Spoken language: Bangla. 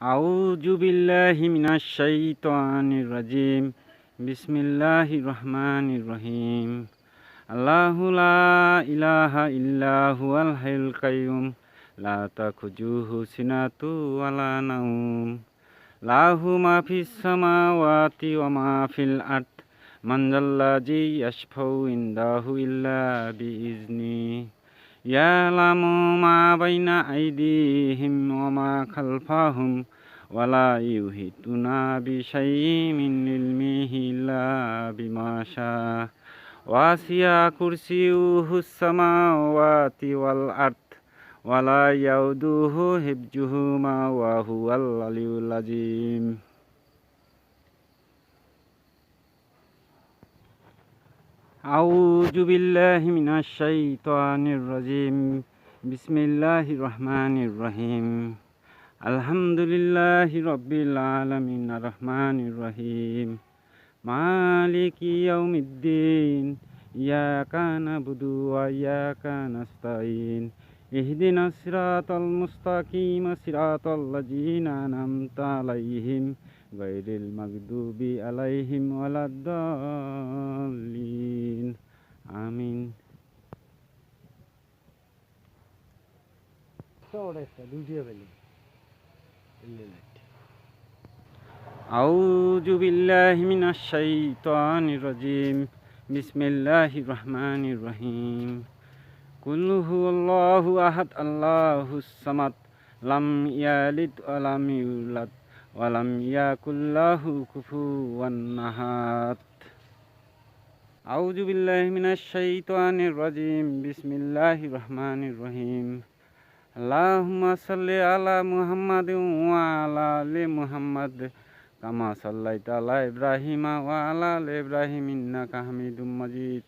আউযু বিল্লাহি মিনাশ শাইতানির রাজিম। বিসমিল্লাহির রহমানির রহিম। আল্লাহু লা ইলাহা ইল্লা হুয়াল হাইয়ুল কাইয়্যুম লা তাখুযুহু সিনাতু ওয়ালা নাওম লাহু মা ফিস সামাওয়াতি ওয়া মা ফিল আরদ মান যাল্লাযী ইয়াশফাউ ইনদাহু ইল্লা বিইজনিহি ইয়ালামু মা বাইনা আইদিহিম ওয়া মা খালফাহুম ওয়ালা ইউহিতুনা বিশাইইম মিন ইলমিহি ইল্লা বিমা শাআ ওয়াসিয়া কুরসিয়ুহুস সামাওয়াতি ওয়াল আরদ ওয়ালা ইয়াউদুহু হিফযুহুমা ওয়া হুয়াল আলিয়্যুল আযীম। আউযু বিল্লাহি মিনাশ শাইতানির রাজিম। বিসমিল্লাহির রহমানির রহিম। আলহামদুলিল্লাহি রাব্বিল আলামিন আর রহমানির রহিম মালিকি ইয়াউমিদ্দিন ইয়াকা না'বুদু ওয়া ইয়াকা নাস্তাঈন ইহদিনাস সিরাতাল মুস্তাকিম সিরাতাল লাযিনা আন'আমতা আলাইহিম গায়রিল মাগদুবি আলাইহিম ওয়ালাদ-দাল্লিন। আমিন। আউযু বিল্লাহি মিনাশ শাইতানির রাজিম। বিসমিল্লাহির রহমানির রহিম। কুল হুয়াল্লাহু আহাদ আল্লাহুস সামাদ লাম ইয়ালিদ ওয়া লাম ইউলাদ ওয়া লাম ইয়াকুল লাহু কুফুওয়ান আহাদ। আউযু বিল্লাহি মিনাশ শাইতানির রাজিম। বিসমিল্লাহির রহমানির রহিম। আল্লাহুম্মা সাল্লি আলা মুহাম্মাদিন ওয়া আলা আলি মুহাম্মাদ কামা সাল্লাইতা আলা ইব্রাহিমা ওয়া আলা আলি ইব্রাহিম ইন্নাকা হামিদুম মাজিদ।